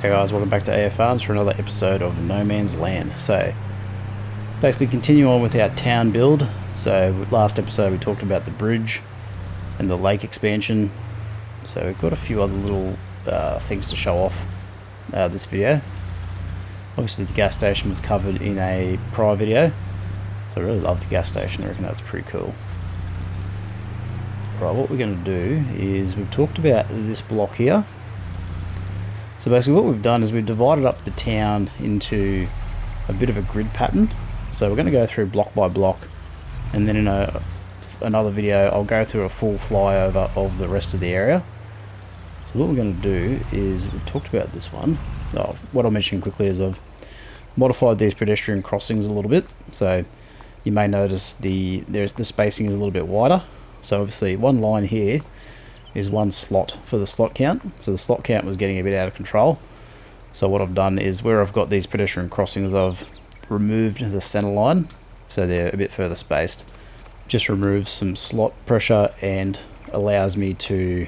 Hey guys, welcome back to AF Farms for another episode of No Man's Land. So, basically continue on with our town build. So, last episode we talked about the bridge and the lake expansion. So, we've got a few other little things to show off this video. Obviously the gas station was covered in a prior video. So, I really love the gas station. I reckon that's pretty cool. Right, what we're going to do is we've talked about this block here. So basically what we've done is we've divided up the town into a bit of a grid pattern. So we're going to go through block by block, and then in another video I'll go through a full flyover of the rest of the area. So what we're going to do is, we've talked about this one. What I'll mention quickly is I've modified these pedestrian crossings a little bit. So you may notice the spacing is a little bit wider. So obviously one line here is one slot for the slot count. So the slot count was getting a bit out of control. So what I've done is, where I've got these pedestrian crossings, I've removed the center line, so they're a bit further spaced. Just removes some slot pressure and allows me to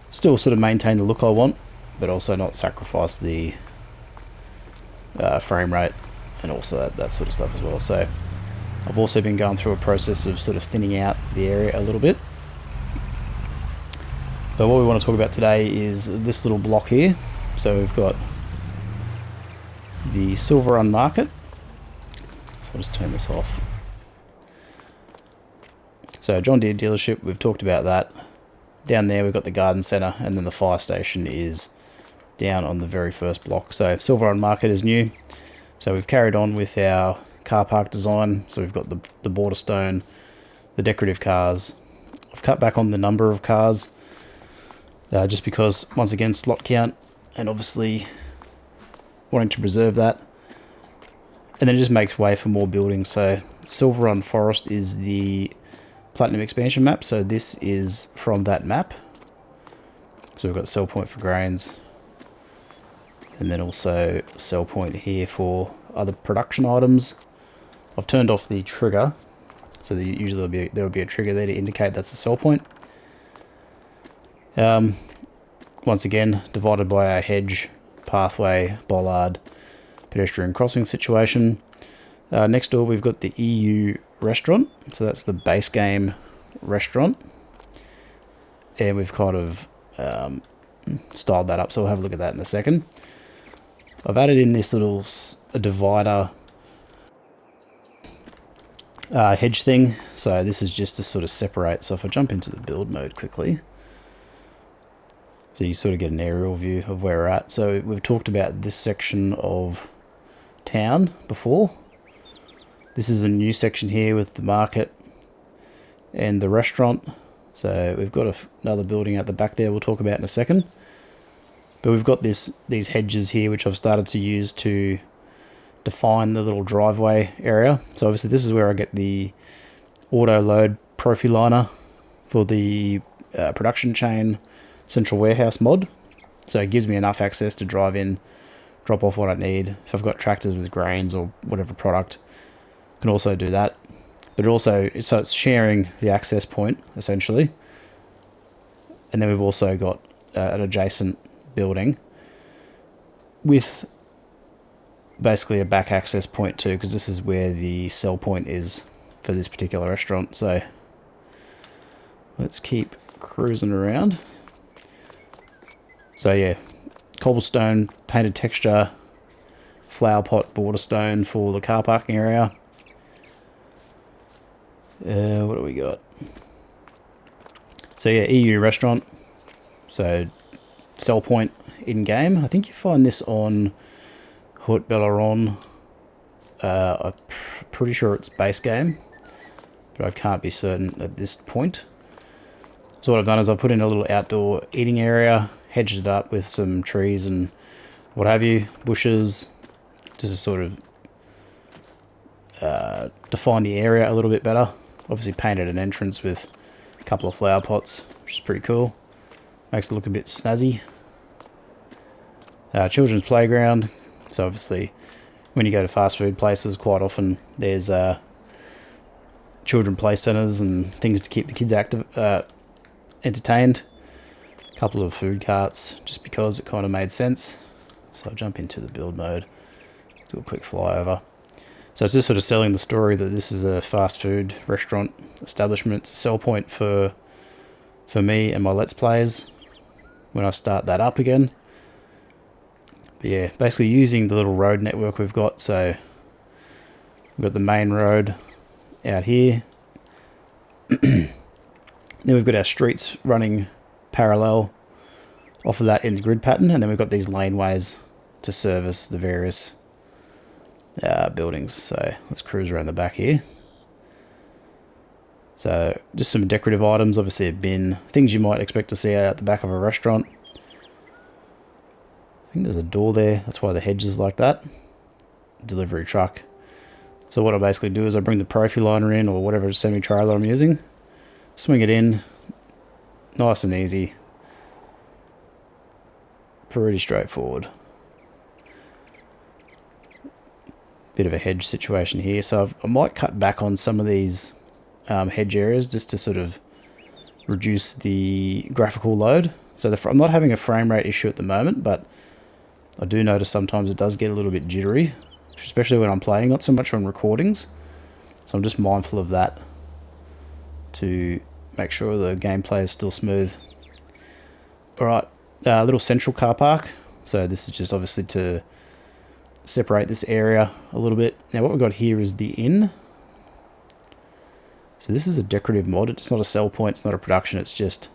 still sort of maintain the look I want, but also not sacrifice the frame rate and also that sort of stuff as well. So I've also been going through a process of sort of thinning out the area a little bit. But what we want to talk about today is this little block here. So we've got the Silver Run Market. So I'll just turn this off. So John Deere dealership, we've talked about that. Down there we've got the garden centre, and then the fire station is down on the very first block. So Silver Run Market is new. So we've carried on with our car park design. So we've got the border stone, the decorative cars. I've cut back on the number of cars. Just because, once again, slot count, and obviously wanting to preserve that. And then it just makes way for more buildings. So Silver Run Forest is the Platinum expansion map, so this is from that map. So we've got sell point for grains, and then also sell point here for other production items. I've turned off the trigger, so usually there will be a trigger there to indicate that's a sell point. Once again, divided by our hedge, pathway, bollard, pedestrian crossing situation. Next door we've got the EU restaurant, so that's the base game restaurant, and we've kind of styled that up, so we'll have a look at that in a second. I've added in this little divider hedge thing, so this is just to sort of separate. So if I jump into the build mode quickly, so you sort of get an aerial view of where we're at. So we've talked about this section of town before. This is a new section here with the market and the restaurant. So we've got another building at the back there we'll talk about in a second. But we've got these hedges here which I've started to use to define the little driveway area. So obviously this is where I get the auto load Profiliner for the production chain central warehouse mod. So it gives me enough access to drive in, drop off what I need. If I've got tractors with grains or whatever product, I can also do that. But so it's sharing the access point essentially. And then we've also got an adjacent building with basically a back access point too, because this is where the sell point is for this particular restaurant. So let's keep cruising around. So yeah, cobblestone, painted texture, flower pot border stone for the car parking area. What do we got? So yeah, EU restaurant. So sell point in game. I think you find this on Haute Belleron. I'm pretty sure it's base game, but I can't be certain at this point. So what I've done is I've put in a little outdoor eating area, hedged it up with some trees and what have you, bushes, just to sort of define the area a little bit better. Obviously painted an entrance with a couple of flower pots, which is pretty cool. Makes it look a bit snazzy. Children's playground. So obviously when you go to fast food places, quite often there's children play centres and things to keep the kids entertained. A couple of food carts, just because it kind of made sense. So I'll jump into the build mode, do a quick flyover. So it's just sort of selling the story that this is a fast food restaurant establishment. It's a sell point for me and my Let's Players when I start that up again. But yeah, basically using the little road network we've got. So we've got the main road out here. Then we've got our streets running parallel off of that in the grid pattern. And then we've got these laneways to service the various buildings. So let's cruise around the back here. So just some decorative items, obviously a bin, things you might expect to see out the back of a restaurant. I think there's a door there, that's why the hedge is like that. Delivery truck. So what I basically do is I bring the Profiliner in, or whatever semi-trailer I'm using, swing it in, nice and easy. Pretty straightforward. Bit of a hedge situation here, so I might cut back on some of these hedge areas just to sort of reduce the graphical load. So I'm not having a frame rate issue at the moment, but I do notice sometimes it does get a little bit jittery, especially when I'm playing, not so much on recordings. So I'm just mindful of that to make sure the gameplay is still smooth. Alright, little central car park. So this is just obviously to separate this area a little bit. Now what we've got here is the inn. So this is a decorative mod. It's not a sell point, it's not a production, it's just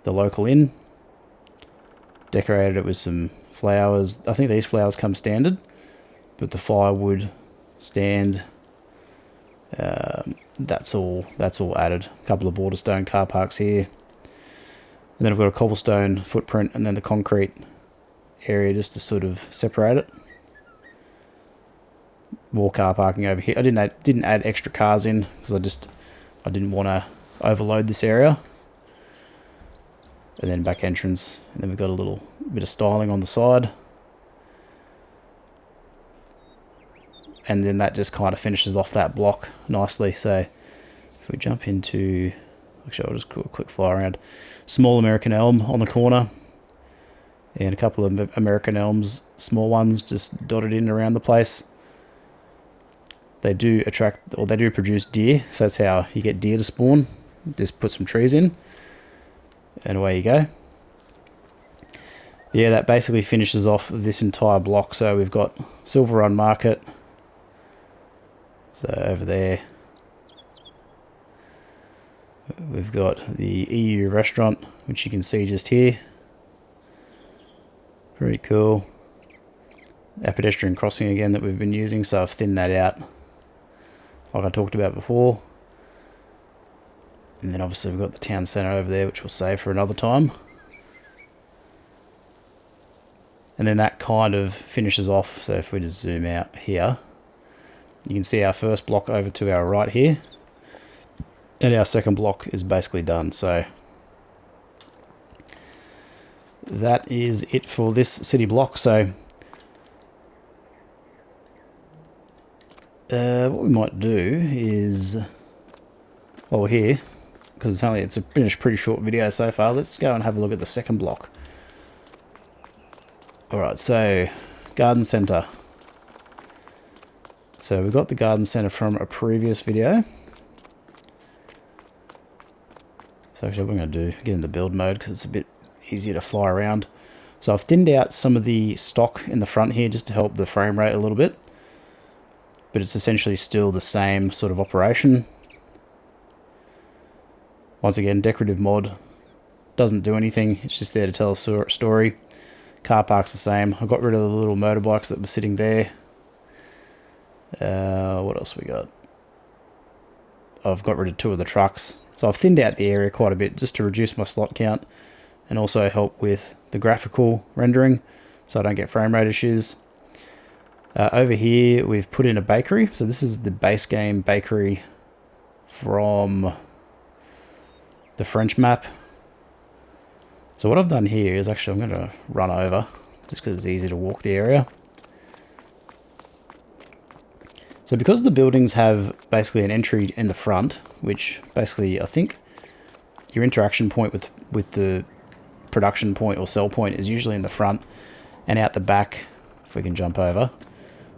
the local inn. Decorated it with some flowers. I think these flowers come standard, but the firewood stand, that's all added. A couple of border stone car parks here. And then I've got a cobblestone footprint and then the concrete area just to sort of separate it. More car parking over here. I didn't add extra cars in because I didn't want to overload this area. And then back entrance, and then we've got a little bit of styling on the side. And then that just kind of finishes off that block nicely. So if we jump into, actually I'll just do a quick fly around. Small American elm on the corner. And a couple of American elms, small ones, just dotted in around the place. They do attract, or they do produce deer, so that's how you get deer to spawn. Just put some trees in, and away you go. Yeah, that basically finishes off this entire block. So we've got Silver Run Market. So over there, we've got the EU restaurant, which you can see just here. Pretty cool. Our pedestrian crossing again that we've been using, so I've thinned that out like I talked about before. And then obviously we've got the town centre over there, which we'll save for another time. And then that kind of finishes off. So if we just zoom out here, you can see our first block over to our right here. And our second block is basically done. So that is it for this city block. So what we might do is, while we're here, because it's a pretty short video so far, let's go and have a look at the second block. Alright, so garden centre. So we got the garden centre from a previous video. So actually what I'm going to do, get in the build mode because it's a bit easier to fly around. So I've thinned out some of the stock in the front here just to help the frame rate a little bit. But it's essentially still the same sort of operation. Once again, decorative mod. Doesn't do anything, it's just there to tell a story. Car park's the same. I got rid of the little motorbikes that were sitting there. What else we got? I've got rid of 2 of the trucks. So I've thinned out the area quite a bit just to reduce my slot count and also help with the graphical rendering so I don't get frame rate issues. Over here we've put in a bakery. So this is the base game bakery from the French map. So what I've done here is actually I'm going to run over just because it's easy to walk the area. So because the buildings have basically an entry in the front, which basically I think your interaction point with the production point or sell point is usually in the front, And out the back, if we can jump over,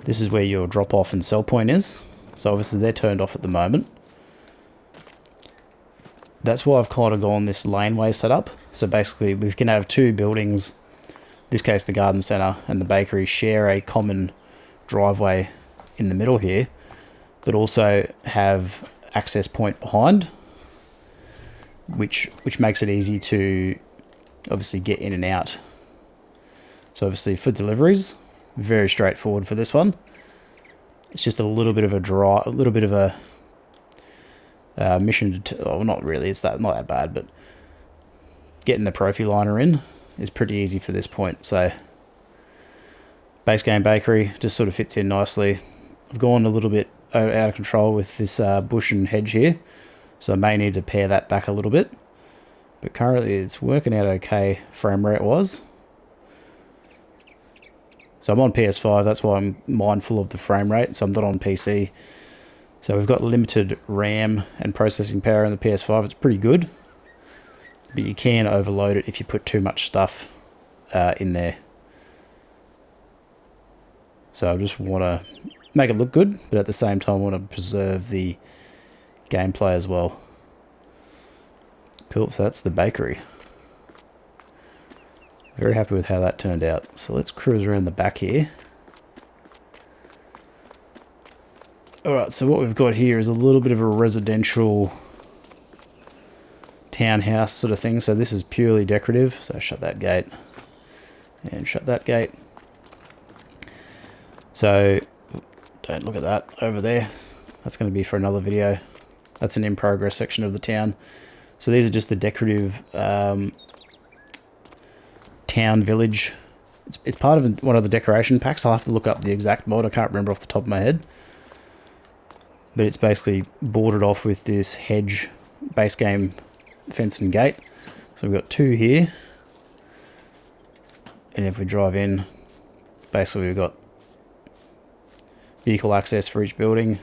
this is where your drop off and sell point is. So obviously they're turned off at the moment. That's why I've kind of gone this laneway setup. So basically we can have two buildings, in this case the garden centre and the bakery, share a common driveway in the middle here, but also have access point behind, which makes it easy to obviously get in and out. So obviously for deliveries, very straightforward for this one. It's just a little bit of a mission to, oh, not really, it's not that bad, but getting the Profiliner in is pretty easy for this point. So base game bakery just sort of fits in nicely. I've gone a little bit out of control with this bush and hedge here, so I may need to pare that back a little bit, but currently it's working out okay frame rate wise. So I'm on PS5, that's why I'm mindful of the frame rate, so I'm not on PC. So we've got limited RAM and processing power in the PS5. It's pretty good, but you can overload it if you put too much stuff in there. So I just want to make it look good, but at the same time I want to preserve the gameplay as well. Cool, so that's the bakery. Very happy with how that turned out. So let's cruise around the back here. Alright, so what we've got here is a little bit of a residential townhouse sort of thing. So this is purely decorative. So shut that gate and shut that gate. So don't look at that over there. That's going to be for another video. That's an in progress section of the town. So these are just the decorative town village. It's part of one of the decoration packs. I'll have to look up the exact mod. I can't remember off the top of my head. But it's basically bordered off with this hedge base game fence and gate. So we've got two here. And if we drive in, basically we've got vehicle access for each building.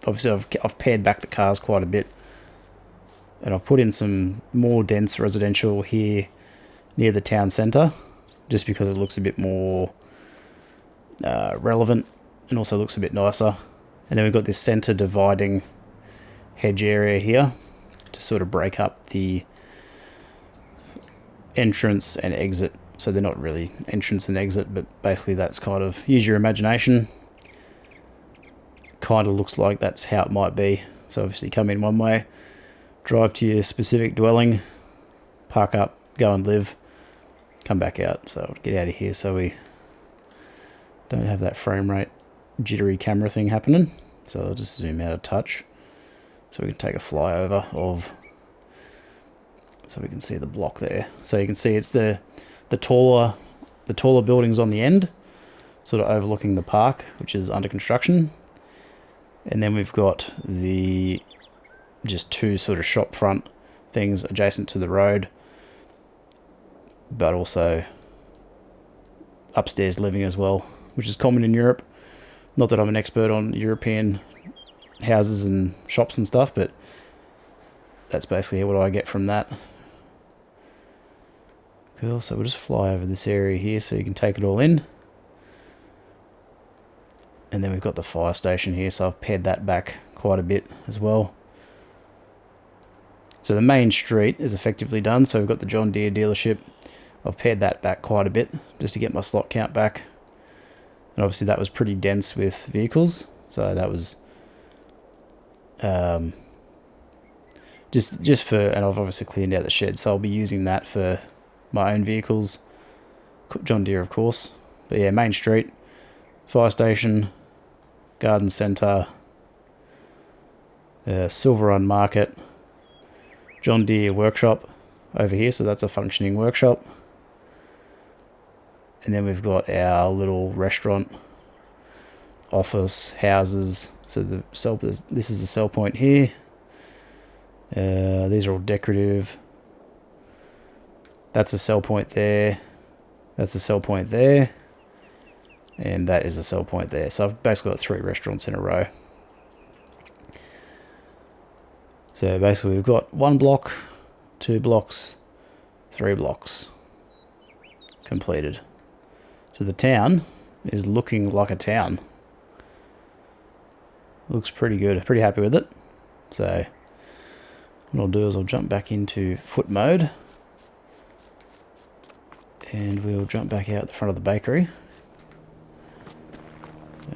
Obviously I've pared back the cars quite a bit. And I've put in some more dense residential here near the town centre, just because it looks a bit more relevant and also looks a bit nicer. And then we've got this centre dividing hedge area here to sort of break up the entrance and exit. So they're not really entrance and exit, but basically that's kind of, use your imagination. Kind of looks like that's how it might be. So obviously come in one way, drive to your specific dwelling, park up, go and live, come back out. So I'll get out of here so we don't have that frame rate jittery camera thing happening. So I'll just zoom out a touch so we can take a flyover of, so we can see the block there. So you can see it's the taller buildings on the end, sort of overlooking the park, which is under construction. And then we've got the just two sort of shop front things adjacent to the road, but also upstairs living as well, which is common in Europe. Not that I'm an expert on European houses and shops and stuff, but that's basically what I get from that. Cool, so we'll just fly over this area here so you can take it all in. And then we've got the fire station here, so I've pared that back quite a bit as well. So the main street is effectively done, so we've got the John Deere dealership. I've pared that back quite a bit just to get my slot count back. And obviously that was pretty dense with vehicles, so that was just for, and I've obviously cleaned out the shed, so I'll be using that for my own vehicles, John Deere of course. But yeah, main street, fire station, garden centre, Silver Run Market, John Deere workshop over here, so that's a functioning workshop. And then we've got our little restaurant, office, houses. So this is the sell point here. These are all decorative. That's a sell point there. That's a sell point there. And that is a sell point there. So I've basically got 3 restaurants in a row. So basically we've got 1 block, 2 blocks, 3 blocks completed. So the town is looking like a town. Looks pretty good. Pretty happy with it. So what I'll do is I'll jump back into foot mode. And we'll jump back out the front of the bakery.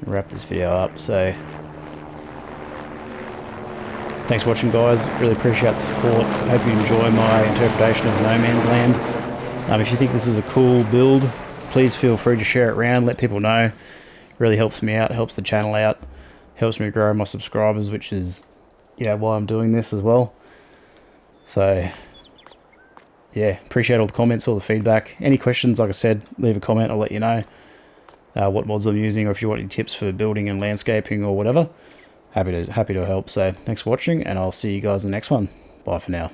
And wrap this video up. So thanks for watching, guys. Really appreciate the support. Hope you enjoy my interpretation of No Man's Land. If you think this is a cool build, please feel free to share it around. Let people know. It really helps me out. Helps the channel out. Helps me grow my subscribers, which is, why I'm doing this as well. So yeah, appreciate all the comments, all the feedback. Any questions, like I said, leave a comment. I'll let you know what mods I'm using, or if you want any tips for building and landscaping or whatever. Happy to help. So thanks for watching, and I'll see you guys in the next one. Bye for now.